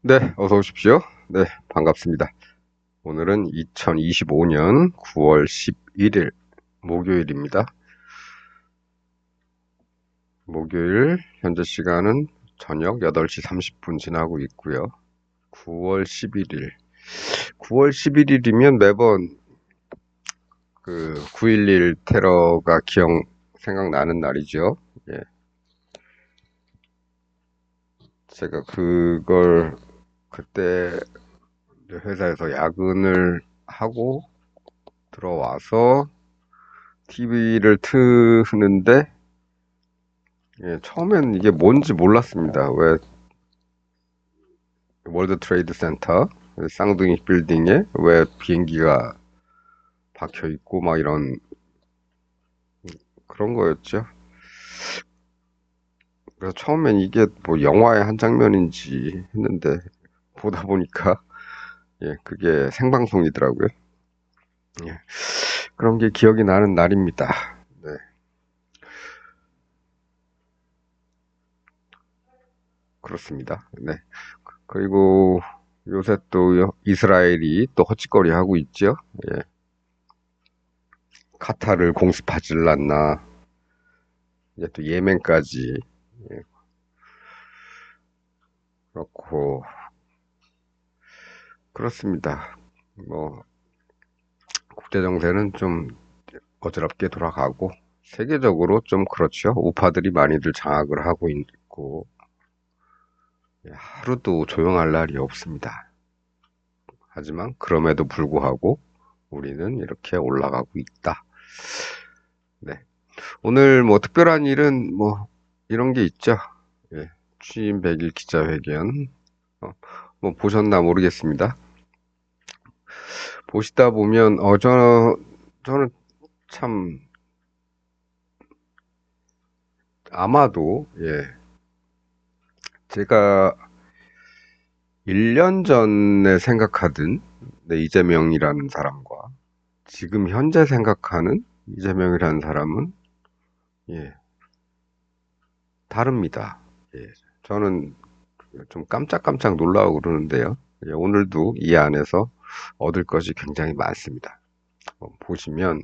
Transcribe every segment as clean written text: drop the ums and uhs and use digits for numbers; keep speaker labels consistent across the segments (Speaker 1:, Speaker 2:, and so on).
Speaker 1: 네, 어서 오십시오. 네, 반갑습니다. 오늘은 2025년 9월 11일 목요일입니다. 목요일 현재 시간은 저녁 8시 30분 지나고 있고요. 9월 11일. 9월 11일이면 매번 그 9.11 테러가 생각나는 날이죠. 예. 제가 그때 회사에서 야근을 하고 들어와서 TV를 트는데 처음엔 이게 뭔지 몰랐습니다. 왜 월드 트레이드 센터 쌍둥이 빌딩에 왜 비행기가 박혀 있고 막 이런 그런 거였죠. 그래서 처음엔 이게 뭐 영화의 한 장면인지 했는데 보다 보니까 그게 생방송이더라고요. 예, 그런 게 기억이 나는 날입니다. 네, 그렇습니다. 네. 그리고 요새 또 이스라엘이 또 헛짓거리 하고 있죠. 예, 카타르를 공습하질 않나. 이제 또 예멘까지. 예, 그렇고 그렇습니다. 뭐 국제 정세는 좀 어지럽게 돌아가고 세계적으로 좀 그렇죠. 우파들이 많이들 장악을 하고 있고 하루도 조용할 날이 없습니다. 하지만 그럼에도 불구하고 우리는 이렇게 올라가고 있다. 네. 오늘 뭐 특별한 일은 뭐 이런 게 있죠. 예. 취임 100일 기자회견. 어, 뭐 보셨나 모르겠습니다. 보시다 보면 저는 참 아마도 제가 1년 전에 생각하던 이재명이라는 사람과 지금 현재 생각하는 이재명이라는 사람은 예, 다릅니다. 예, 저는 좀 깜짝깜짝 놀라고 그러는데요. 오늘도 이 안에서 얻을 것이 굉장히 많습니다. 보시면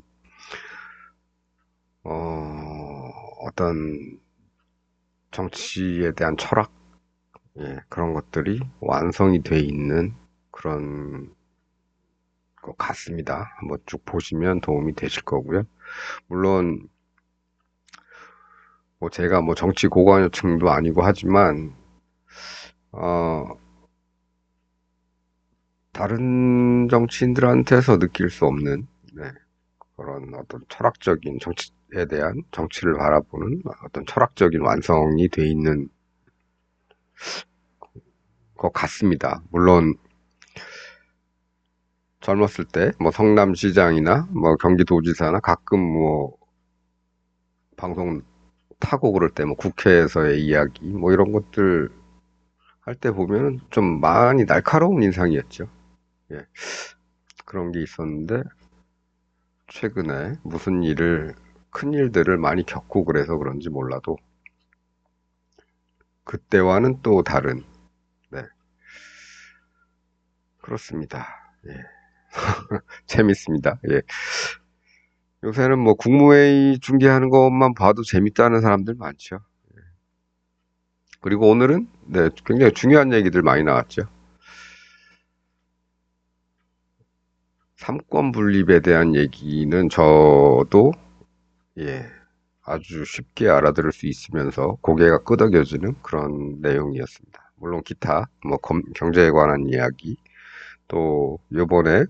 Speaker 1: 어떤 정치에 대한 철학 그런 것들이 완성이 돼 있는 그런 것 같습니다. 한번 쭉 보시면 도움이 되실 거고요. 물론 뭐 제가 뭐 정치 고관여층도 아니고 하지만 어, 다른 정치인들한테서 느낄 수 없는 그런 어떤 철학적인 정치에 대한 정치를 바라보는 어떤 철학적인 완성이 돼 있는 것 같습니다. 물론 젊었을 때 뭐 성남시장이나 뭐 경기도지사나 가끔 뭐 방송 타고 그럴 때 뭐 국회에서의 이야기 뭐 이런 것들 할 때 보면은 좀 많이 날카로운 인상이었죠. 예, 그런 게 있었는데 최근에 무슨 큰 일들을 많이 겪고 그래서 그런지 몰라도 그때와는 또 다른 네, 그렇습니다. 예, 재밌습니다. 예. 요새는 뭐 국무회의 중계하는 것만 봐도 재밌다는 사람들 많죠. 그리고 오늘은 굉장히 중요한 얘기들 많이 나왔죠. 삼권 분립에 대한 얘기는 저도 예, 아주 쉽게 알아들을 수 있으면서 고개가 끄덕여지는 그런 내용이었습니다. 물론 기타 뭐 경제에 관한 이야기 또 요번에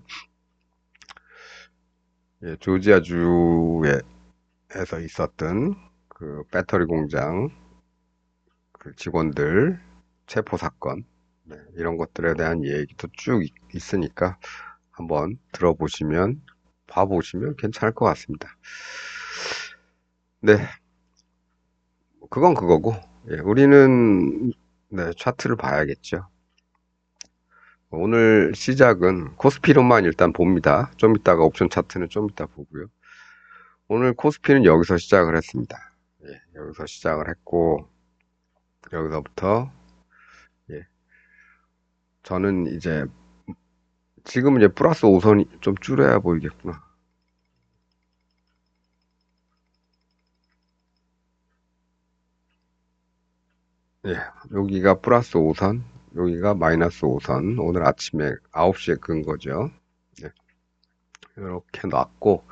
Speaker 1: 조지아주에서 있었던 그 배터리 공장 그 직원들 체포 사건 이런 것들에 대한 얘기도 쭉 있으니까 한번 봐보시면 괜찮을 것 같습니다. 네, 그건 그거고 우리는 차트를 봐야겠죠. 오늘 시작은 코스피로만 일단 봅니다. 좀 이따가 옵션 차트는 좀 이따 보고요. 오늘 코스피는 여기서 시작을 했습니다. 여기서 시작을 했고 여기서부터 예, 저는 이제 지금 이제 플러스 5선이 좀 줄여야 보이겠구나. 예, 여기가 플러스 5선, 여기가 마이너스 5선. 오늘 아침에 9시에 끈 거죠. 예, 이렇게 놨고,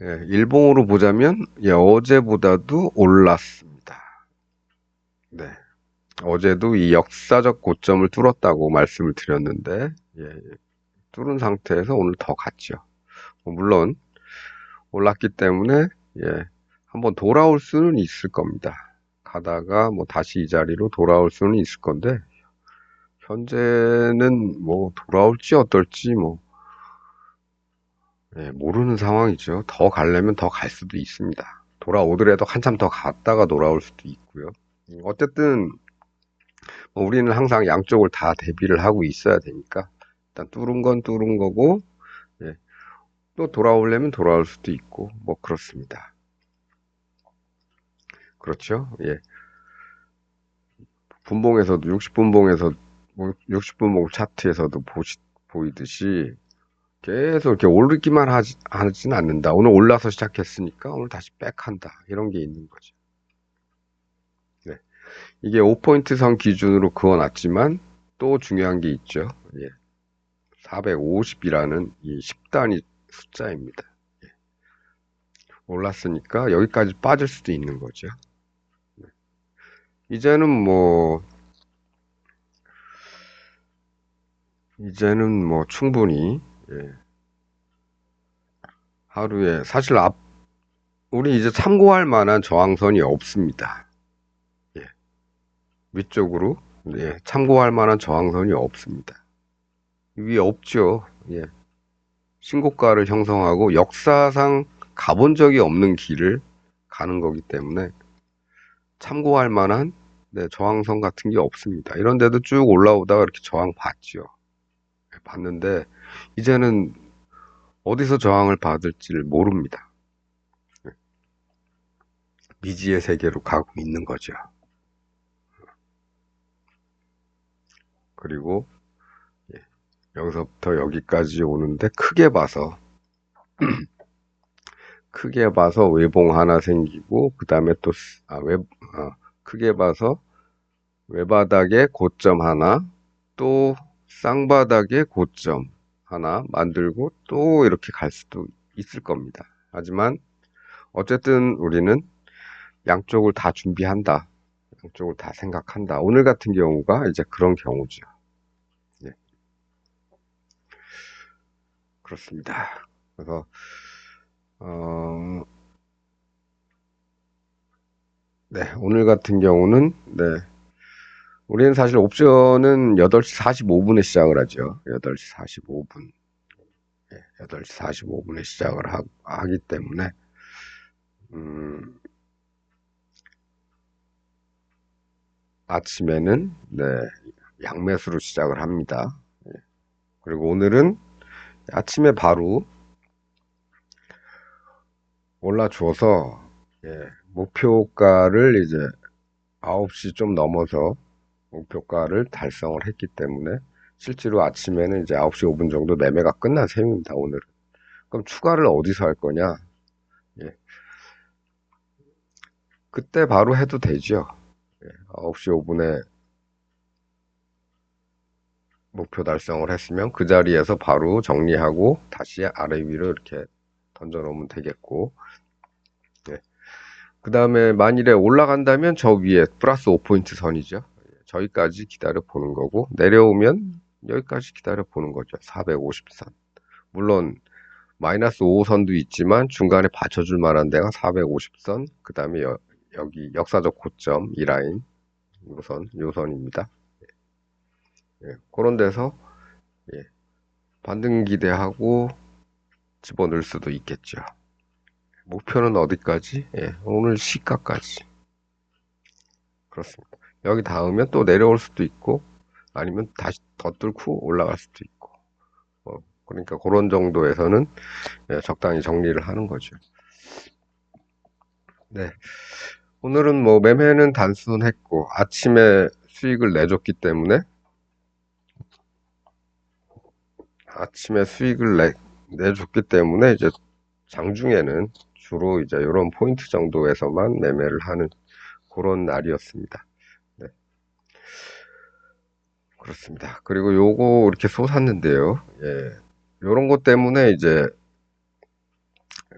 Speaker 1: 예, 일봉으로 보자면, 예, 어제보다도 올랐습니다. 네. 어제도 이 역사적 고점을 뚫었다고 말씀을 드렸는데, 예, 뚫은 상태에서 오늘 더 갔죠. 물론, 올랐기 때문에, 예, 한번 돌아올 수는 있을 겁니다. 가다가 뭐 다시 이 자리로 돌아올 수는 있을 건데, 현재는 뭐 돌아올지 어떨지 뭐, 예, 모르는 상황이죠. 더 가려면 더 갈 수도 있습니다. 돌아오더라도 한참 더 갔다가 돌아올 수도 있고요. 어쨌든 뭐 우리는 항상 양쪽을 다 대비를 하고 있어야 되니까 일단 뚫은 건 뚫은 거고, 예, 또 돌아오려면 돌아올 수도 있고 뭐 그렇습니다. 그렇죠? 예. 분봉에서도 60분봉에서 60분봉 차트에서도 보이듯이 계속 이렇게 오르기만 하진 않는다. 오늘 올라서 시작했으니까 오늘 다시 백한다. 이런 게 있는 거죠. 네. 이게 5포인트 선 기준으로 그어놨지만 또 중요한 게 있죠. 예. 450이라는 이 10단위 숫자입니다. 예. 올랐으니까 여기까지 빠질 수도 있는 거죠. 네. 이제는 뭐 충분히, 예. 하루에, 사실 우리 이제 참고할 만한 저항선이 없습니다. 예. 위쪽으로, 예. 참고할 만한 저항선이 없습니다. 위에 없죠. 예. 신고가를 형성하고 역사상 가본 적이 없는 길을 가는 거기 때문에 참고할 만한, 네, 저항선 같은 게 없습니다. 이런데도 쭉 올라오다가 이렇게 저항 봤죠. 봤는데 이제는 어디서 저항을 받을지를 모릅니다. 미지의 세계로 가고 있는 거죠. 그리고 예, 여기서부터 여기까지 오는데 크게 봐서 외봉 하나 생기고 그 다음에 또 크게 봐서 외바닥에 고점 하나, 또 쌍바닥에 고점 하나 만들고 또 이렇게 갈 수도 있을 겁니다. 하지만 어쨌든 우리는 양쪽을 다 준비한다. 양쪽을 다 생각한다. 오늘 같은 경우가 이제 그런 경우죠. 네, 그렇습니다. 그래서 어, 네, 오늘 같은 경우는 네, 우리는 사실 옵션은 8시 45분에 시작을 하죠. 8시 45분. 8시 45분에 시작을 하기 때문에 음, 아침에는 네, 양매수로 시작을 합니다. 그리고 오늘은 아침에 바로 올라줘서 예, 목표가를 이제 9시 좀 넘어서 목표가를 달성을 했기 때문에 실제로 아침에는 이제 9시 5분 정도 매매가 끝난 셈입니다, 오늘은. 그럼 추가를 어디서 할 거냐? 예, 그때 바로 해도 되죠. 9시 5분에 목표 달성을 했으면 그 자리에서 바로 정리하고 다시 아래 위로 이렇게 던져 놓으면 되겠고, 예. 그 다음에 만일에 올라간다면 저 위에 플러스 5포인트 선이죠. 저기까지 기다려 보는 거고, 내려오면 여기까지 기다려 보는 거죠. 450선. 물론 마이너스 5선도 있지만 중간에 받쳐줄 만한 데가 450선, 그 다음에 여기 역사적 고점 이 라인, 요선입니다. 그런 데서 예, 반등 기대하고 집어넣을 수도 있겠죠. 목표는 어디까지? 예, 오늘 시가까지. 그렇습니다. 여기 닿으면 또 내려올 수도 있고, 아니면 다시 더 뚫고 올라갈 수도 있고. 그러니까 그런 정도에서는 예, 적당히 정리를 하는 거죠. 네. 오늘은 뭐 매매는 단순했고, 아침에 수익을 내줬기 때문에 아침에 수익을 내줬기 때문에 이제 장중에는 주로 이제 이런 포인트 정도에서만 매매를 하는 그런 날이었습니다. 네, 그렇습니다. 그리고 요거 이렇게 솟았는데요. 예, 요런 것 때문에 이제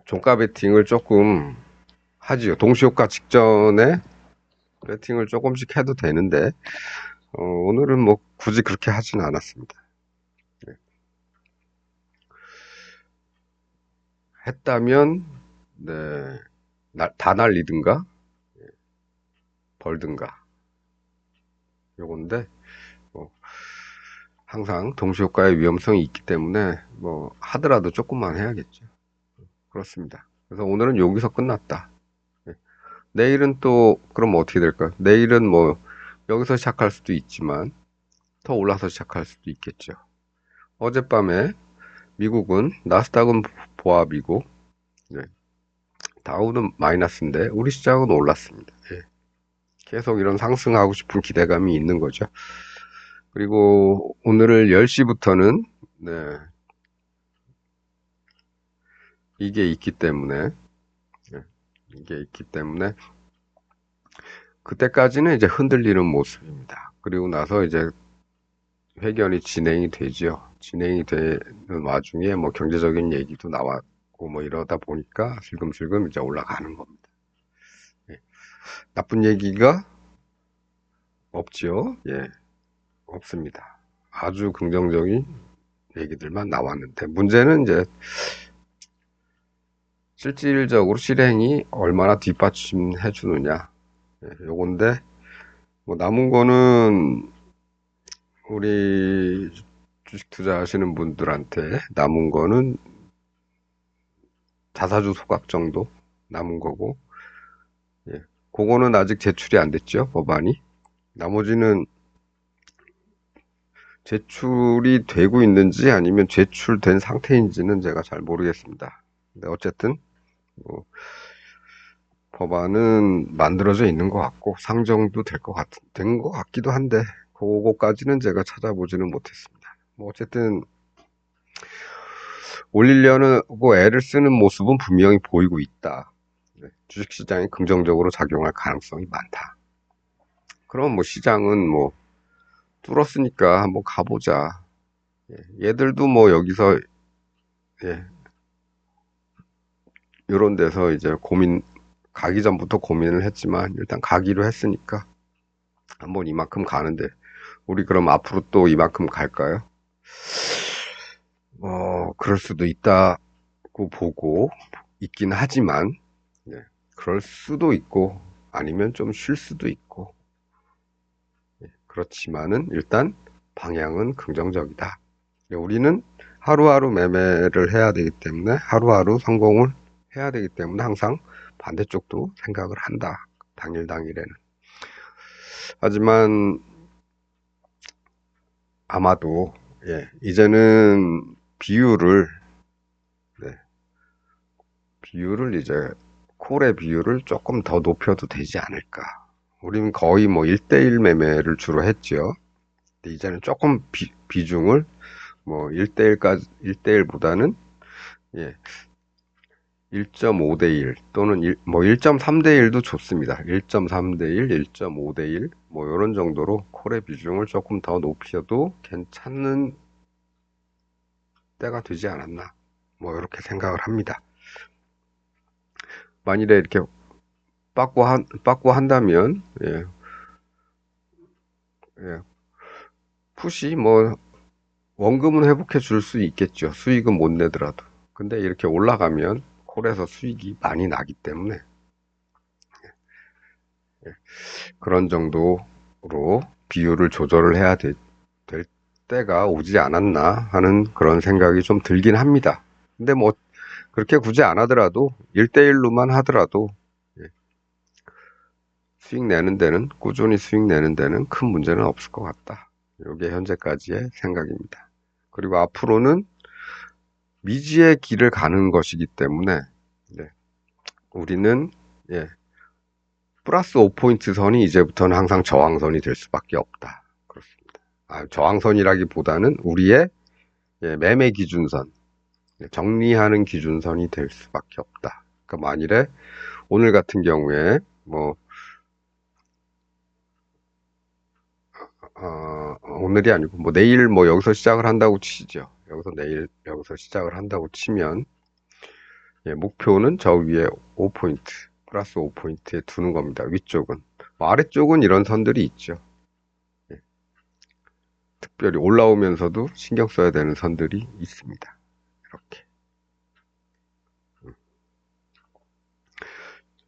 Speaker 1: 종가 베팅을 조금 하지요. 동시효과 직전에 베팅을 조금씩 해도 되는데, 오늘은 뭐 굳이 그렇게 하진 않았습니다. 네. 했다면, 네, 다 날리든가, 벌든가, 요건데, 뭐, 항상 동시효과의 위험성이 있기 때문에, 뭐, 하더라도 조금만 해야겠죠. 그렇습니다. 그래서 오늘은 여기서 끝났다. 네. 내일은 또, 그럼 어떻게 될까요? 내일은 뭐, 여기서 시작할 수도 있지만, 더 올라서 시작할 수도 있겠죠. 어젯밤에 미국은 나스닥은 보합이고, 네, 다우는 마이너스인데 우리 시장은 올랐습니다. 예, 계속 이런 상승하고 싶은 기대감이 있는 거죠. 그리고 오늘을 10시부터는 네, 이게 있기 때문에 예, 이게 있기 때문에 그때까지는 이제 흔들리는 모습입니다. 그리고 나서 이제 회견이 진행이 되죠. 진행이 되는 와중에 뭐 경제적인 얘기도 나왔고 뭐 이러다 보니까 슬금슬금 이제 올라가는 겁니다. 예, 나쁜 얘기가 없지요. 예, 없습니다. 아주 긍정적인 얘기들만 나왔는데 문제는 이제 실질적으로 실행이 얼마나 뒷받침해 주느냐. 예, 요건데 뭐 남은 거는 우리 주식 투자하시는 분들한테 남은 거는 자사주 소각 정도 남은 거고, 예, 그거는 아직 제출이 안 됐죠, 법안이. 나머지는 제출이 되고 있는지 아니면 제출된 상태인지는 제가 잘 모르겠습니다. 근데 어쨌든 뭐 법안은 만들어져 있는 것 같고 상정도 된 것 같기도 한데 그거까지는 제가 찾아보지는 못했습니다. 뭐 어쨌든 올리려고 애를 쓰는 모습은 분명히 보이고 있다. 네, 주식시장에 긍정적으로 작용할 가능성이 많다. 그럼 뭐 시장은 뭐 뚫었으니까 한번 가보자. 예, 얘들도 뭐 여기서 예, 이런 데서 이제 가기 전부터 고민을 했지만 일단 가기로 했으니까 한번 이만큼 가는데 우리 그럼 앞으로 또 이만큼 갈까요? 뭐 그럴 수도 있다고 보고 있긴 하지만 네, 그럴 수도 있고 아니면 좀 쉴 수도 있고 그렇지만은 일단 방향은 긍정적이다. 우리는 하루하루 매매를 해야 되기 때문에 하루하루 성공을 해야 되기 때문에 항상 반대쪽도 생각을 한다. 당일 당일에는. 하지만 아마도 예, 이제는 네, 비율을 이제 콜의 비율을 조금 더 높여도 되지 않을까. 우리는 거의 뭐 1대1 매매를 주로 했죠. 근데 이제는 조금 비중을 뭐 1대1까지 1대1보다는 예, 1.5대 1 또는 뭐 1.3대 1도 좋습니다. 1.3대 1, 1.5대 1, 뭐 이런 정도로 콜의 비중을 조금 더 높여도 괜찮은 때가 되지 않았나. 뭐 이렇게 생각을 합니다. 만일에 이렇게 빠꾸 한다면 예, 예, 푸시 뭐 원금은 회복해 줄 수 있겠죠. 수익은 못 내더라도. 근데 이렇게 올라가면 콜에서 수익이 많이 나기 때문에 그런 정도로 비율을 조절을 해야 될 때가 오지 않았나 하는 그런 생각이 좀 들긴 합니다. 근데 뭐 그렇게 굳이 안 하더라도 1대1로만 하더라도 예, 수익 내는 데는 꾸준히 수익 내는 데는 큰 문제는 없을 것 같다. 이게 현재까지의 생각입니다. 그리고 앞으로는 미지의 길을 가는 것이기 때문에 네, 우리는 예, 플러스 5포인트 선이 이제부터는 항상 저항선이 될 수밖에 없다. 그렇습니다. 저항선이라기보다는 우리의 예, 매매 기준선, 정리하는 기준선이 될 수밖에 없다. 그러니까 만일에 오늘 같은 경우에 뭐 오늘이 아니고 뭐 내일 뭐 여기서 시작을 한다고 치죠. 여기서 내일 여기서 시작을 한다고 치면 예, 목표는 저 위에 5포인트 플러스 5포인트에 두는 겁니다. 위쪽은. 뭐 아래쪽은 이런 선들이 있죠. 예, 특별히 올라오면서도 신경 써야 되는 선들이 있습니다. 이렇게.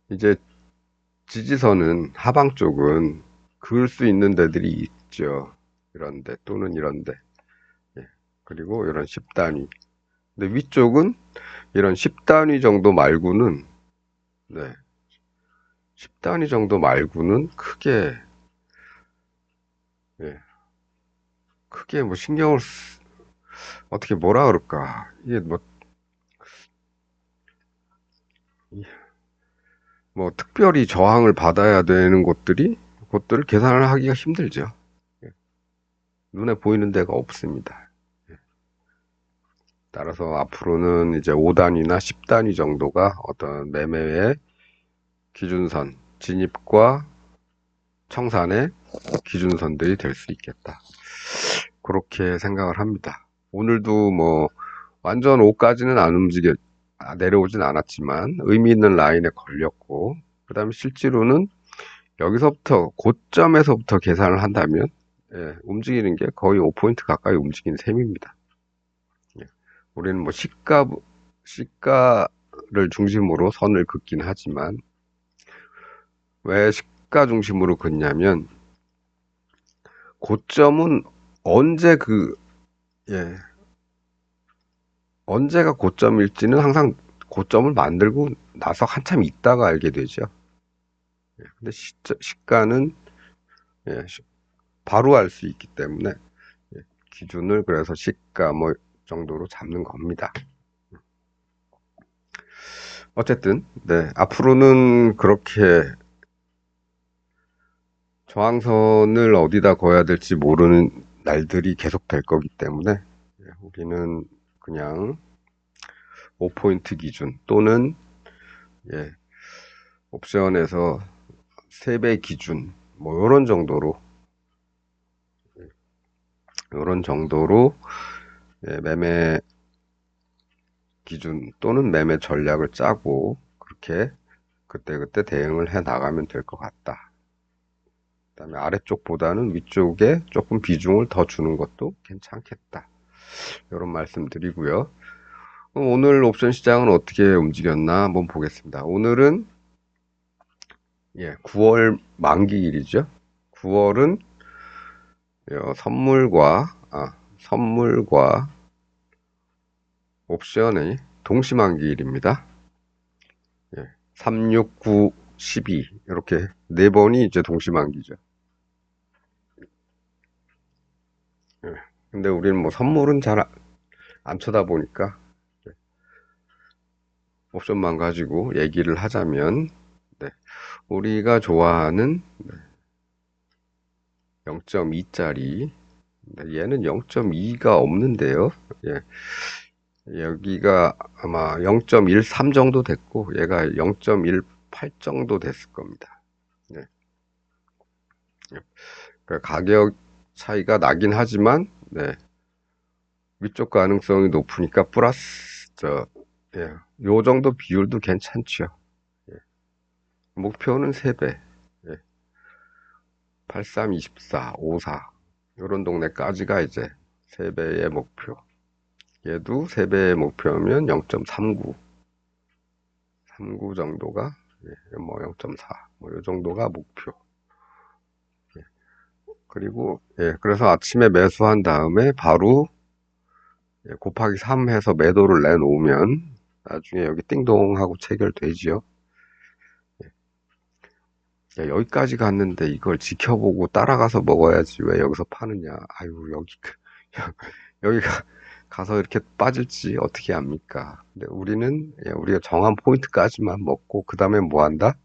Speaker 1: 이제 지지선은 하방 쪽은 그을 수 있는 데들이 있죠. 이런데 또는 이런데. 예, 그리고 이런 10단위. 근데 위쪽은 이런 10단위 정도 말고는 네, 10단위 정도 말고는 예, 크게 뭐 어떻게 뭐라 그럴까. 이게 뭐 특별히 저항을 받아야 되는 곳들을 계산을 하기가 힘들죠. 예, 눈에 보이는 데가 없습니다. 예, 따라서 앞으로는 이제 5단위나 10단위 정도가 어떤 매매의 기준선, 진입과 청산의 기준선들이 될 수 있겠다. 그렇게 생각을 합니다. 오늘도 뭐 완전 5까지는 안 내려오진 않았지만 의미 있는 라인에 걸렸고, 그 다음에 실제로는 여기서부터 고점에서부터 계산을 한다면 예, 움직이는 게 거의 5포인트 가까이 움직이는 셈입니다. 예, 우리는 뭐 시가를 중심으로 선을 긋긴 하지만 왜 시가 중심으로 긋냐면 고점은 언제 예, 언제가 고점일지는 항상 고점을 만들고 나서 한참 있다가 알게 되죠. 예, 근데 시가는 예, 바로 알 수 있기 때문에 예, 기준을 그래서 시가 뭐 정도로 잡는 겁니다. 어쨌든 네, 앞으로는 그렇게 저항선을 어디다 거야 될지 모르는 날들이 계속 될 거기 때문에 예, 우리는 그냥 5포인트 기준 또는 예, 옵션에서 3배 기준 뭐 요런 정도로 예, 매매 기준 또는 매매 전략을 짜고 그렇게 그때그때 대응을 해 나가면 될 것 같다. 그다음에 아래쪽보다는 위쪽에 조금 비중을 더 주는 것도 괜찮겠다. 이런 말씀 드리고요. 오늘 옵션 시장은 어떻게 움직였나 한번 보겠습니다. 오늘은 예, 9월 만기일이죠. 9월은 선물과 옵션의 동시만기일입니다. 예, 3, 6, 9, 12 이렇게 네 번이 이제 동시만기죠. 예, 근데 우리는 뭐 선물은 잘 안 쳐다보니까 옵션만 가지고 얘기를 하자면 네, 우리가 좋아하는 0.2짜리 얘는 0.2가 없는데요. 예, 여기가 아마 0.13 정도 됐고 얘가 0.18 정도 됐을 겁니다. 네. 그러니까 가격 차이가 나긴 하지만 네, 위쪽 가능성이 높으니까 플러스 예, 요 정도 비율도 괜찮죠. 예, 목표는 3배. 예, 83, 24, 54 요런 동네까지가 이제 3배의 목표. 얘도 3배의 목표면 0.39 39 정도가 뭐 0.4 뭐 요 정도가 목표. 예, 그리고 그래서 아침에 매수한 다음에 바로 곱하기 3 해서 매도를 내놓으면 나중에 여기 띵동 하고 체결되지요. 야, 여기까지 갔는데 이걸 지켜보고 따라가서 먹어야지 왜 여기서 파느냐. 아유, 여기가 가서 이렇게 빠질지 어떻게 합니까? 근데 우리는 우리가 정한 포인트까지만 먹고 그 다음에 뭐 한다?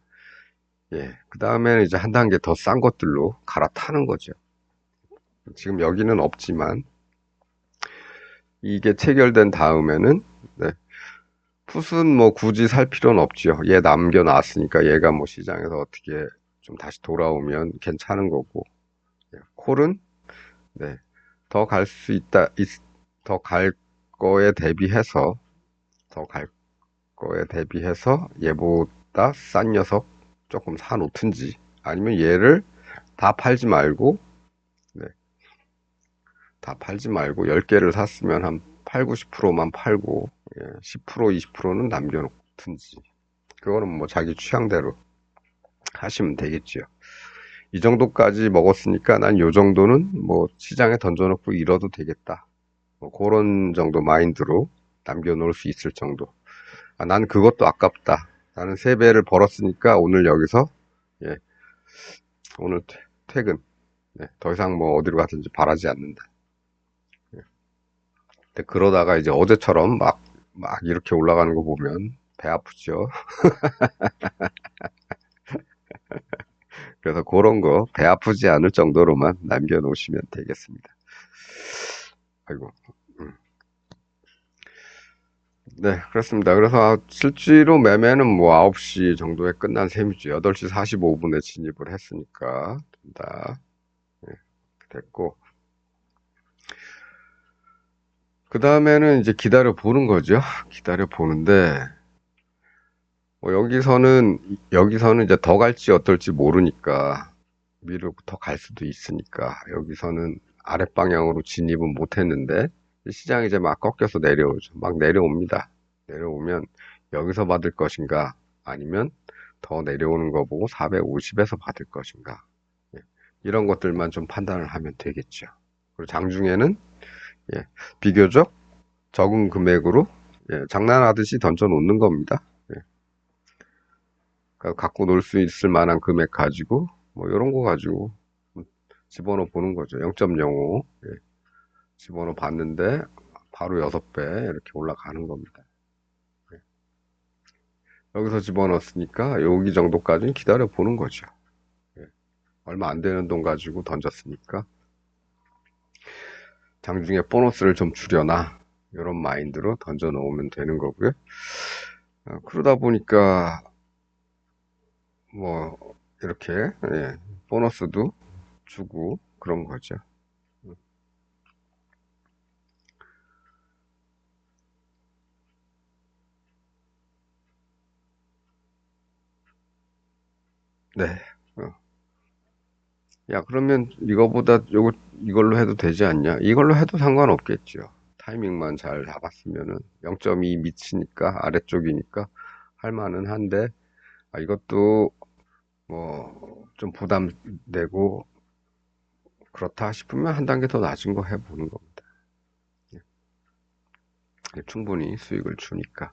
Speaker 1: 예, 그 다음에는 이제 한 단계 더 싼 것들로 갈아타는 거죠. 지금 여기는 없지만 이게 체결된 다음에는, 네, 풋은 뭐 굳이 살 필요는 없죠. 얘 남겨놨으니까 얘가 뭐 시장에서 어떻게 좀 다시 돌아오면 괜찮은 거고. 예, 콜은, 네, 더 갈 수 있다, 더 갈 거에 대비해서, 더 갈 거에 대비해서 얘보다 싼 녀석 조금 사놓든지, 아니면 얘를 다 팔지 말고, 네, 다 팔지 말고 10개를 샀으면 한 8, 90%만 팔고, 예, 10%, 20%는 남겨놓든지. 그거는 뭐 자기 취향대로 하시면 되겠죠. 이 정도까지 먹었으니까 난 요 정도는 뭐 시장에 던져놓고 잃어도 되겠다. 뭐 그런 정도 마인드로 남겨놓을 수 있을 정도. 아, 난 그것도 아깝다. 나는 3배를 벌었으니까 오늘 여기서, 예, 오늘 퇴근. 네, 더 이상 뭐 어디로 가든지 바라지 않는다. 예. 근데 그러다가 이제 어제처럼 막 이렇게 올라가는 거 보면 배 아프죠. 그래서 그런 거 배 아프지 않을 정도로만 남겨놓으시면 되겠습니다. 아이고. 음. 네, 그렇습니다. 그래서 실제로 매매는 뭐 9시 정도에 끝난 셈이죠. 8시 45분에 진입을 했으니까 다 됐고. 그 다음에는 이제 기다려 보는 거죠. 기다려 보는데, 뭐 여기서는 이제 더 갈지 어떨지 모르니까, 위로 더 갈 수도 있으니까, 여기서는 아랫방향으로 진입은 못 했는데, 시장이 이제 막 꺾여서 내려오죠. 막 내려옵니다. 내려오면 여기서 받을 것인가, 아니면 더 내려오는 거 보고 450에서 받을 것인가. 예, 이런 것들만 좀 판단을 하면 되겠죠. 그리고 장중에는, 예, 비교적 적은 금액으로, 예, 장난하듯이 던져 놓는 겁니다. 예, 그러니까 갖고 놀 수 있을 만한 금액 가지고 뭐 이런 거 가지고 집어넣어 보는 거죠. 0.05, 예, 집어넣어 봤는데 바로 6배 이렇게 올라가는 겁니다. 예, 여기서 집어넣었으니까 여기 정도까지는 기다려 보는 거죠. 예, 얼마 안 되는 돈 가지고 던졌으니까 장중에 보너스를 좀 주려나 이런 마인드로 던져 놓으면 되는 거고요. 그러다 보니까 뭐 이렇게, 예, 보너스도 주고 그런 거죠. 네. 어. 야, 그러면 이걸로 해도 되지 않냐? 이걸로 해도 상관없겠죠. 타이밍만 잘 잡았으면은 0.2 미치니까 아래쪽이니까 할 만은 한데, 아, 이것도 뭐 좀 부담되고 그렇다 싶으면 한 단계 더 낮은 거 해보는 겁니다. 예, 충분히 수익을 주니까.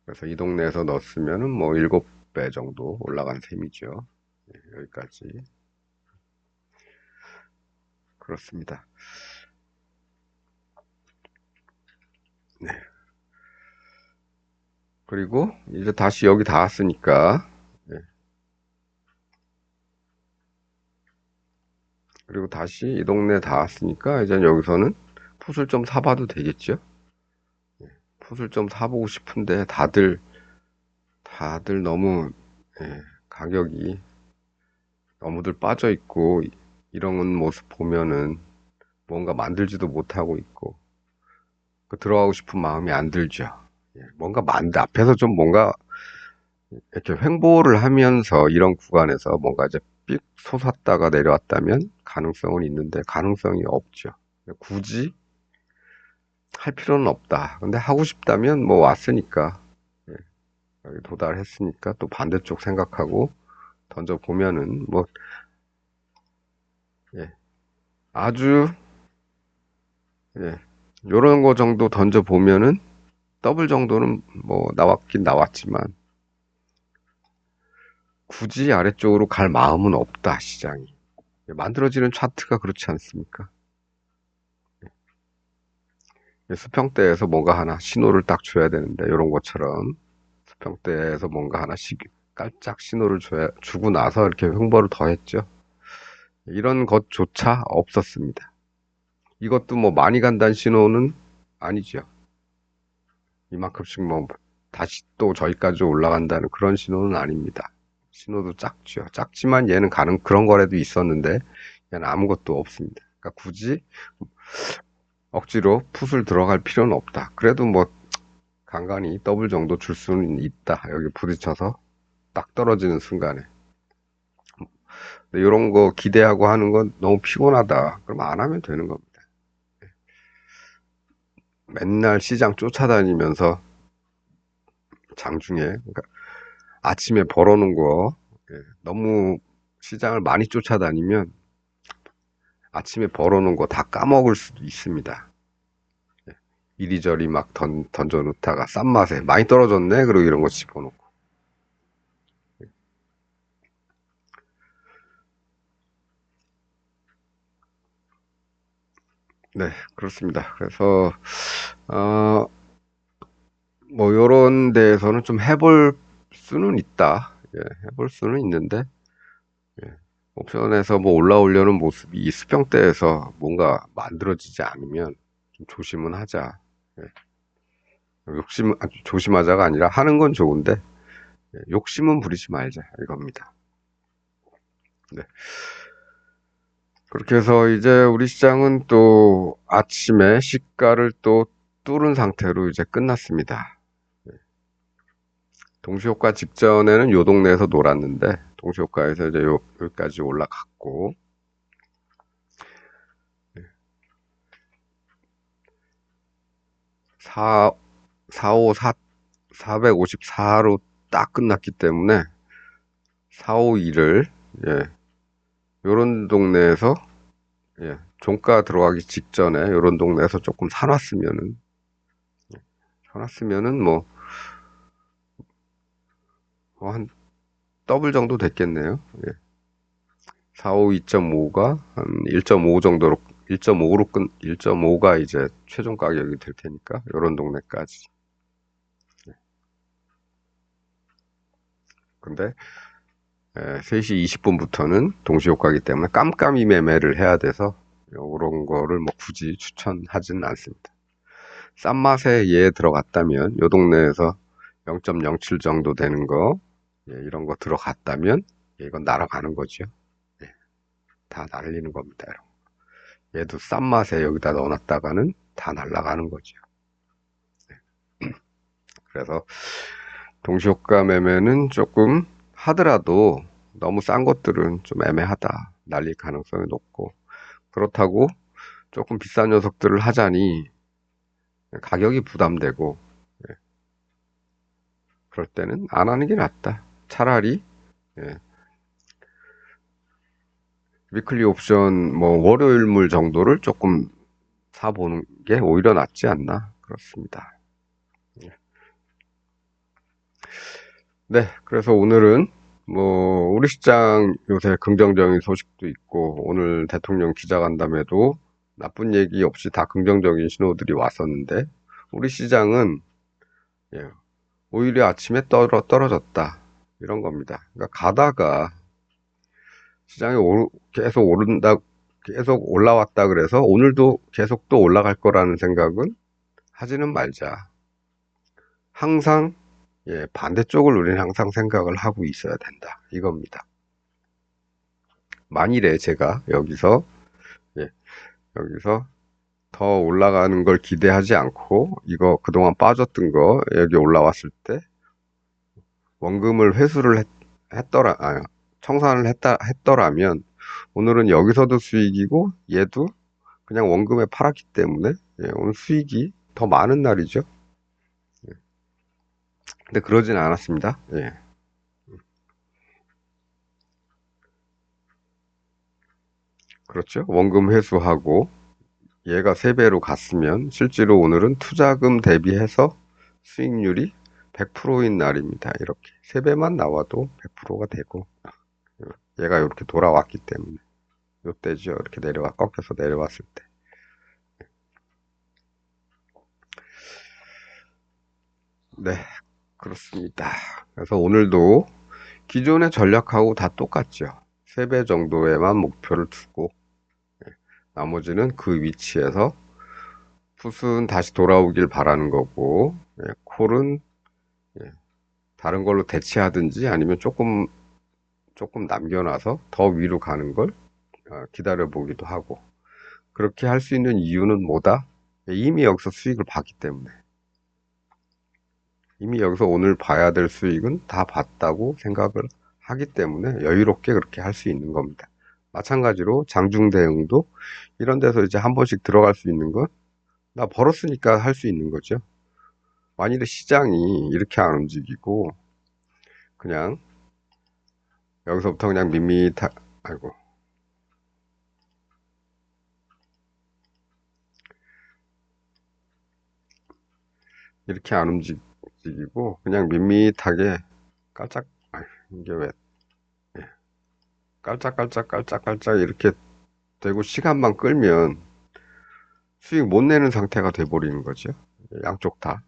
Speaker 1: 그래서 이 동네에서 넣었으면은 뭐 7배 정도 올라간 셈이죠. 예, 여기까지. 그렇습니다. 네. 그리고 이제 다시 여기 다 왔으니까, 네. 그리고 다시 이 동네 다 왔으니까 이제 여기서는 풋을 좀 사봐도 되겠죠? 풋을 좀 사보고 싶은데 다들 너무, 예, 가격이 너무들 빠져 있고 이런 모습 보면은 뭔가 만들지도 못하고 있고 그 들어가고 싶은 마음이 안 들죠. 예, 앞에서 좀 뭔가 이렇게 횡보를 하면서 이런 구간에서 뭔가 이제 삑 솟았다가 내려왔다면 가능성은 있는데 가능성이 없죠. 굳이 할 필요는 없다. 근데 하고 싶다면 뭐 왔으니까, 예, 여기 도달했으니까 또 반대쪽 생각하고 던져 보면은 뭐, 예, 아주, 예, 요런 거 정도 던져 보면은 더블 정도는 뭐 나왔긴 나왔지만 굳이 아래쪽으로 갈 마음은 없다, 시장이. 만들어지는 차트가 그렇지 않습니까? 수평대에서 뭔가 하나 신호를 딱 줘야 되는데, 이런 것처럼 수평대에서 뭔가 하나씩 깔짝 신호를 주고 나서 이렇게 횡보를 더 했죠. 이런 것조차 없었습니다. 이것도 뭐 많이 간다는 신호는 아니죠. 이만큼씩 뭐 다시 또 저기까지 올라간다는 그런 신호는 아닙니다. 신호도 작죠. 작지만 얘는 가는 그런 거래도 있었는데 얘는 아무것도 없습니다. 그러니까 굳이 억지로 풋을 들어갈 필요는 없다. 그래도 뭐 간간히 더블 정도 줄 수는 있다. 여기 부딪혀서 딱 떨어지는 순간에. 이런 거 기대하고 하는 건 너무 피곤하다. 그럼 안 하면 되는 겁니다. 맨날 시장 쫓아다니면서 장중에, 그러니까 아침에 벌어놓은 거, 너무 시장을 많이 쫓아다니면 아침에 벌어놓은 거 다 까먹을 수도 있습니다. 이리저리 막 던져놓다가 싼 맛에 많이 떨어졌네? 그리고 이런 거 집어넣고. 네, 그렇습니다. 그래서, 어, 뭐, 요런 데에서는 좀 해볼 수는 있다. 예, 해볼 수는 있는데, 예, 옵션에서 뭐 올라오려는 모습이 이 수평대에서 뭔가 만들어지지 않으면 좀 조심은 하자. 예, 조심하자가 아니라 하는 건 좋은데, 욕심은 부리지 말자. 이겁니다. 네. 그렇게 해서 이제 우리 시장은 또 아침에 시가를 또 뚫은 상태로 이제 끝났습니다. 동시효과 직전에는 요 동네에서 놀았는데, 동시효과에서 이제 여기까지 올라갔고, 4, 454, 454로 딱 끝났기 때문에, 452를, 예, 요런 동네에서, 예, 종가 들어가기 직전에 요런 동네에서 조금 사놨으면은 뭐, 한 더블 정도 됐겠네요. 예. 45 2.5가 한 1.5 정도로 1.5로 1.5가 이제 최종 가격이 될 테니까 요런 동네까지. 근데 3시 20분부터는 동시효과이기 때문에 깜깜이 매매를 해야 돼서 요런 거를 뭐 굳이 추천하지는 않습니다. 싼 맛에 얘 들어갔다면 요 동네에서 0.07 정도 되는 거 이런 거 들어갔다면 이건 날아가는 거죠. 예, 다 날리는 겁니다. 얘도 싼 맛에 여기다 넣어놨다가는 다 날아가는 거죠. 그래서 동시효과 매매는 조금 하더라도 너무 싼 것들은 좀 애매하다. 날릴 가능성이 높고. 그렇다고 조금 비싼 녀석들을 하자니 가격이 부담되고, 예, 그럴 때는 안 하는 게 낫다. 차라리, 예, 위클리 옵션 뭐 월요일물 정도를 조금 사보는 게 오히려 낫지 않나. 그렇습니다. 네, 그래서 오늘은 뭐 우리 시장 요새 긍정적인 소식도 있고 오늘 대통령 기자간담회도 나쁜 얘기 없이 다 긍정적인 신호들이 왔었는데 우리 시장은 예, 오히려 아침에 떨어졌다 이런 겁니다. 그러니까 가다가 시장이 계속 오른다 계속 올라왔다 그래서 오늘도 계속 또 올라갈 거라는 생각은 하지는 말자. 항상 반대쪽을 우리는 항상 생각을 하고 있어야 된다. 이겁니다. 만일에 제가 예, 여기서 더 올라가는 걸 기대하지 않고 이거 그동안 빠졌던 거 여기 올라왔을 때 원금을 청산을 했더라면 오늘은 여기서도 수익이고 얘도 그냥 원금에 팔았기 때문에 오늘 수익이 더 많은 날이죠. 근데 그러진 않았습니다. 예. 그렇죠. 원금 회수하고 얘가 3배로 갔으면 실제로 오늘은 투자금 대비해서 수익률이 100%인 날입니다. 이렇게 3배만 나와도 100%가 되고 얘가 이렇게 돌아왔기 때문에 요때죠. 이렇게 꺾여서 내려왔을 때. 네, 그렇습니다. 그래서 오늘도 기존의 전략하고 다 똑같죠. 3배 정도에만 목표를 두고 나머지는 그 위치에서 풋은 다시 돌아오길 바라는 거고, 콜은 다른 걸로 대체하든지 아니면 조금 남겨놔서 더 위로 가는 걸 기다려 보기도 하고. 그렇게 할 수 있는 이유는 뭐다? 이미 여기서 수익을 봤기 때문에. 이미 여기서 오늘 봐야 될 수익은 다 봤다고 생각을 하기 때문에 여유롭게 그렇게 할 수 있는 겁니다. 마찬가지로 장중 대응도 이런 데서 이제 한 번씩 들어갈 수 있는 건 나 벌었으니까 할 수 있는 거죠. 만일에 시장이 이렇게 안 움직이고 그냥 여기서부터 그냥 아이고, 이렇게 안 움직이고 그냥 밋밋하게 깔짝, 이게 왜 깔짝깔짝 이렇게 되고 시간만 끌면 수익 못 내는 상태가 돼버리는 거죠. 양쪽 다.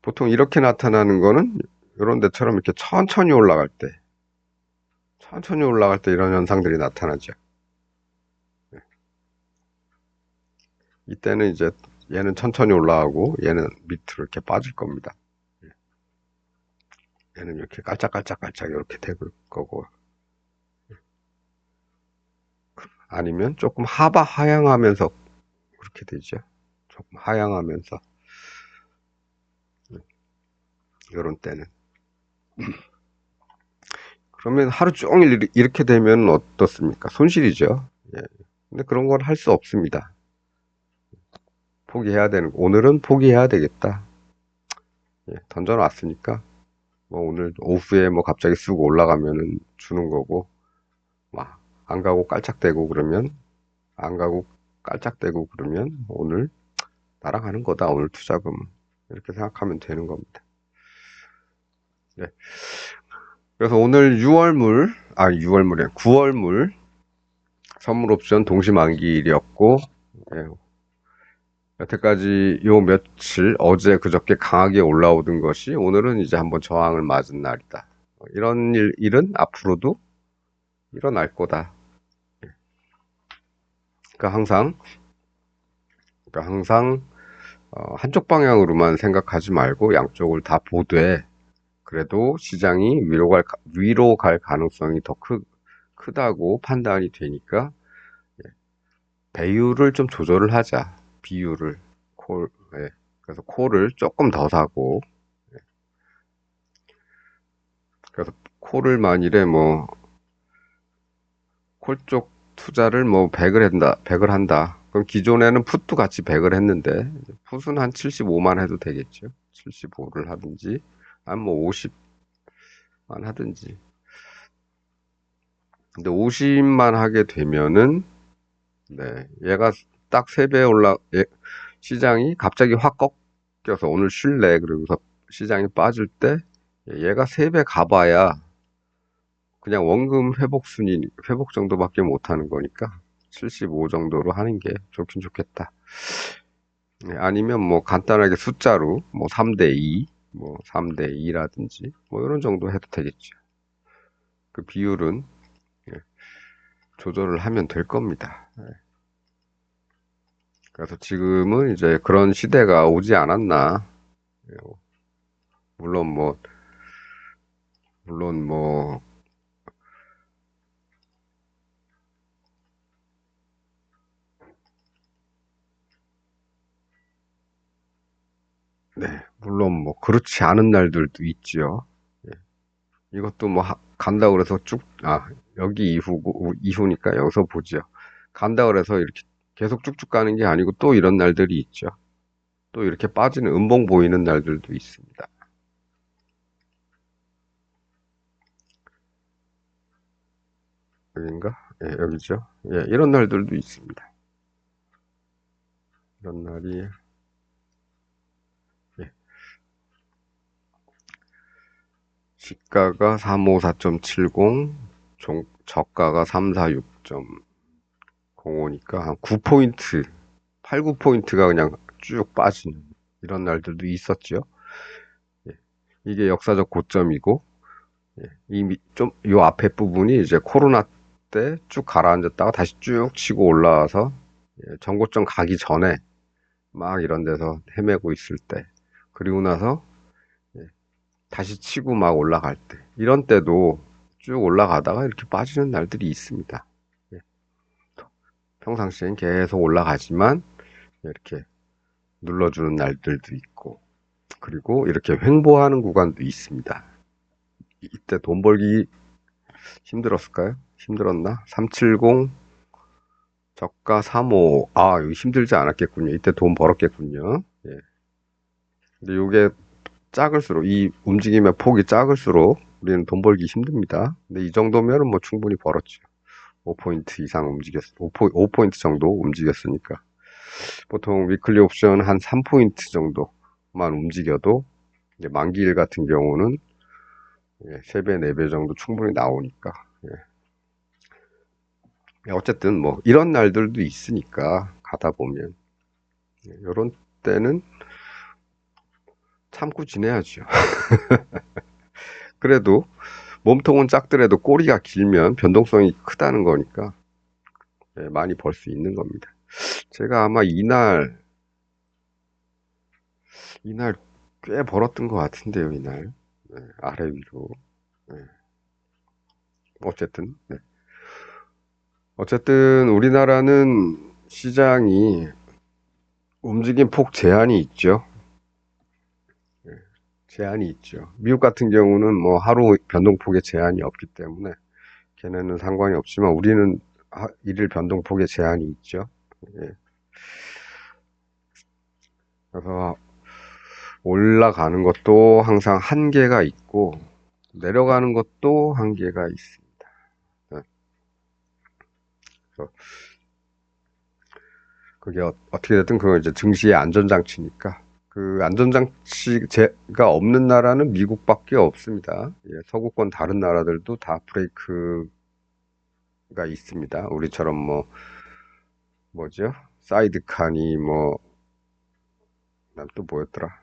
Speaker 1: 보통 이렇게 나타나는 거는 이런 데처럼 이렇게 천천히 올라갈 때 이런 현상들이 나타나죠. 이때는 이제 얘는 천천히 올라가고 얘는 밑으로 이렇게 빠질 겁니다. 얘는 이렇게 깔짝깔짝 이렇게 될 거고, 아니면 조금 하향하면서 그렇게 되죠. 조금 하향하면서 이런 때는. 그러면 하루 종일 이렇게 되면 어떻습니까? 손실이죠. 예. 근데 그런 걸 할 수 없습니다. 오늘은 포기해야 되겠다. 던져놨으니까, 뭐 오늘 오후에 뭐 갑자기 쑥 올라가면은 주는 거고, 막, 안 가고 깔짝대고 그러면, 안 가고 깔짝대고 그러면 오늘 날아가는 거다, 오늘 투자금. 이렇게 생각하면 되는 겁니다. 네. 그래서 오늘 9월물 선물 옵션 동시 만기일이었고, 예, 여태까지 요 며칠 어제 그저께 강하게 올라오던 것이 오늘은 이제 한번 저항을 맞은 날이다. 이런 일은 앞으로도 일어날 거다. 그러니까 항상 한쪽 방향으로만 생각하지 말고 양쪽을 다 보되 그래도 시장이 위로 갈 가능성이 더 크다고 판단이 되니까 배율을 좀 조절을 하자. 비율을 콜, 예. 그래서 콜을 조금 더 사고, 그래서 콜을 만일에 뭐 콜 쪽 투자를 뭐 100을 한다. 그럼 기존에는 풋도 같이 100을 했는데 풋은 한 75만 해도 되겠죠. 75를 하든지 아니면 뭐 50만 하든지. 근데 50만 하게 되면은 네, 얘가 딱 3배 시장이 갑자기 확 꺾여서 오늘 쉴래 그러고서 시장이 빠질 때 얘가 3배 가봐야 그냥 원금 회복 정도밖에 못 하는 거니까 75 정도로 하는 게 좋긴 좋겠다. 네, 아니면 뭐 간단하게 숫자로 뭐 3대 2, 뭐 3대 2라든지 뭐 이런 정도 해도 되겠죠. 그 비율은 예, 조절을 하면 될 겁니다. 예. 그래서 지금은 이제 그런 시대가 오지 않았나. 예, 물론 뭐, 물론 뭐, 네, 물론 뭐 그렇지 않은 날들도 있죠. 예. 이것도 뭐 간다 그래서 여기 이후니까 여기서 보죠. 간다 그래서 이렇게 계속 쭉쭉 가는 게 아니고 또 이런 날들이 있죠. 또 이렇게 빠지는 음봉 보이는 날들도 있습니다. 여긴가? 예, 여기죠. 예, 이런 날들도 있습니다. 이런 날이, 예, 시가가 354.70, 저가가 346.05니까 한 9포인트, 8, 9포인트가 그냥 쭉 빠지는 이런 날들도 있었죠. 예, 이게 역사적 고점이고, 예, 요 앞에 부분이 이제 코로나 때 쭉 가라앉았다가 다시 쭉 치고 올라와서 전고점 가기 전에 막 이런 데서 헤매고 있을 때, 그리고 나서 다시 치고 막 올라갈 때, 이런 때도 쭉 올라가다가 이렇게 빠지는 날들이 있습니다. 예, 평상시엔 계속 올라가지만 이렇게 눌러주는 날들도 있고, 그리고 이렇게 횡보하는 구간도 있습니다. 이때 돈 벌기 힘들었을까요? 힘들었나? 370 저가 35. 아, 여기 힘들지 않았겠군요. 이때 돈 벌었겠군요. 예. 근데 이게 작을수록, 이 움직임의 폭이 작을수록 우리는 돈 벌기 힘듭니다. 근데 이 정도면은 뭐 충분히 벌었죠. 5포인트 이상 움직였, 5포인트 정도 움직였으니까. 보통 위클리 옵션 한 3포인트 정도만 움직여도, 이제 만기일 같은 경우는 3배, 4배 정도 충분히 나오니까. 어쨌든 뭐 이런 날들도 있으니까 가다 보면 이런 때는 참고 지내야죠. 그래도 몸통은 작더라도 꼬리가 길면 변동성이 크다는 거니까 많이 벌 수 있는 겁니다. 제가 아마 이날 꽤 벌었던 것 같은데요, 이날. 아래 위로. 네. 어쨌든, 네. 어쨌든 우리나라는 시장이 움직임 폭 제한이 있죠. 제한이 있죠. 미국 같은 경우는 뭐 하루 변동폭에 제한이 없기 때문에 걔네는 상관이 없지만 우리는 일일 변동폭에 제한이 있죠. 예. 그래서 올라가는 것도 항상 한계가 있고 내려가는 것도 한계가 있습니다. 네. 그래서 그게 어떻게 됐든 그건 이제 증시의 안전장치니까 그 안전장치가 없는 나라는 미국밖에 없습니다. 예, 서구권 다른 나라들도 다 브레이크가 있습니다. 우리처럼 뭐죠? 사이드카니 난 또 뭐였더라?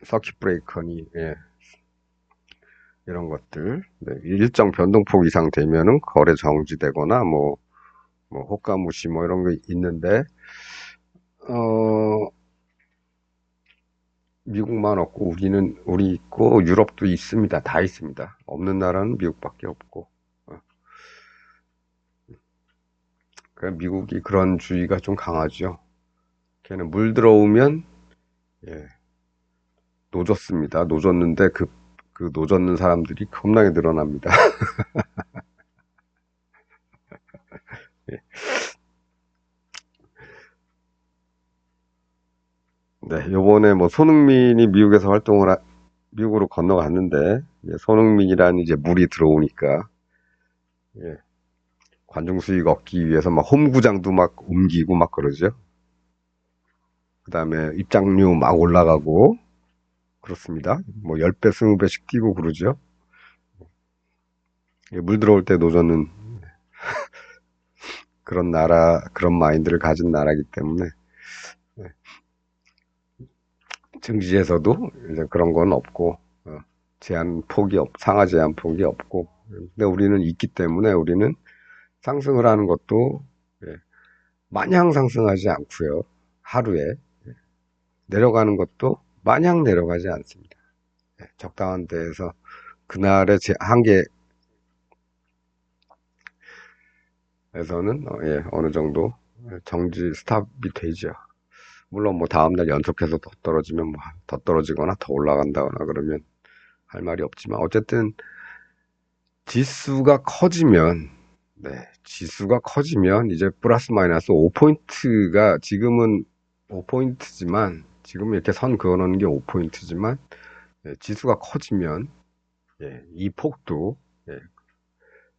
Speaker 1: 서킷 브레이커니, 예, 이런 것들. 네, 일정 변동폭 이상 되면은 거래 정지되거나 호가무시 이런 거 있는데, 어, 미국만 없고 우리 있고 유럽도 있습니다. 다 있습니다. 없는 나라는 미국밖에 없고. 미국이 그런 주의가 좀 강하죠. 걔는 물 들어오면 예, 노졌습니다. 노졌는데 그 노젓는 사람들이 겁나게 늘어납니다. 예. 네, 요번에 손흥민이 미국으로 건너갔는데, 손흥민이라는 이제 물이 들어오니까, 예, 관중 수익 얻기 위해서 막 홈구장도 막 옮기고 막 그러죠. 그 다음에 입장료 막 올라가고, 그렇습니다. 10배, 20배씩 뛰고 그러죠. 물 들어올 때 노젓는 그런 마인드를 가진 나라이기 때문에, 증시에서도 이제 그런 건 없고, 상하 제한 폭이 없고, 근데 우리는 있기 때문에 우리는 상승을 하는 것도 마냥 상승하지 않고요. 하루에 내려가는 것도 마냥 내려가지 않습니다. 적당한 데에서 그날의 한계에서는 어느 정도 정지 스탑이 되죠. 물론 다음날 연속해서 더 떨어지면 더 떨어지거나 더 올라간다거나 그러면 할 말이 없지만 어쨌든 지수가 커지면 지수가 커지면 이제 플러스 마이너스 5포인트가 지금은 5포인트지만 지금 이렇게 선 그어놓는 게 5포인트지만 지수가 커지면 이 폭도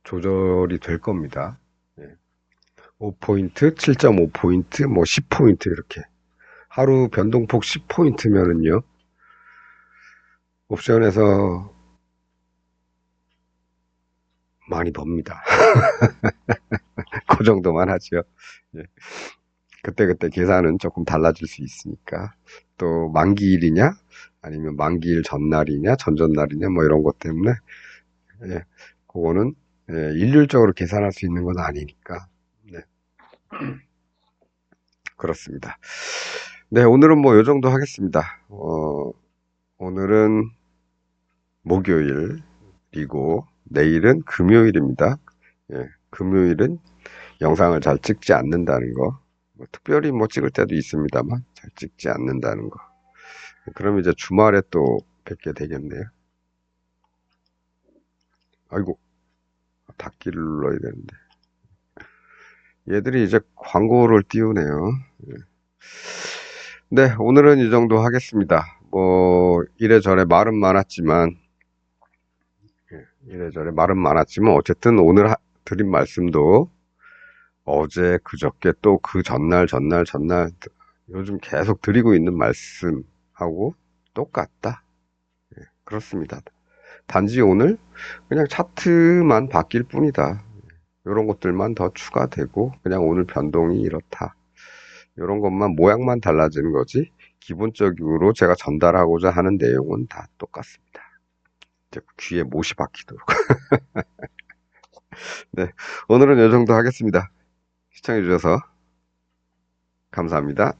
Speaker 1: 조절이 될 겁니다. 5포인트, 7.5포인트, 10포인트 이렇게 하루 변동폭 10포인트면은요 옵션에서 많이 법니다. 그 정도만 하죠. 예. 그때그때 계산은 조금 달라질 수 있으니까 또 만기일이냐 아니면 만기일 전날이냐, 전전날이냐, 뭐 이런 것 때문에, 예, 그거는, 예, 일률적으로 계산할 수 있는 건 아니니까, 네, 그렇습니다. 네, 오늘은 뭐 요 정도 하겠습니다. 오늘은 목요일이고, 내일은 금요일입니다. 예, 금요일은 영상을 잘 찍지 않는다는 거, 뭐 특별히 뭐 찍을 때도 있습니다만, 잘 찍지 않는다는 거. 그럼 이제 주말에 또 뵙게 되겠네요. 아이고, 닫기를 눌러야 되는데. 얘들이 이제 광고를 띄우네요. 네, 오늘은 이 정도 하겠습니다. 뭐, 이래저래 말은 많았지만, 이래저래 말은 많았지만, 어쨌든 오늘 드린 말씀도 어제, 그저께 또 그 전날, 요즘 계속 드리고 있는 말씀하고 똑같다. 그렇습니다. 단지 오늘 그냥 차트만 바뀔 뿐이다. 이런 것들만 더 추가되고, 그냥 오늘 변동이 이렇다. 이런 것만 모양만 달라지는 거지 기본적으로 제가 전달하고자 하는 내용은 다 똑같습니다. 이제 귀에 못이 박히도록. 네, 오늘은 이 정도 하겠습니다. 시청해 주셔서 감사합니다.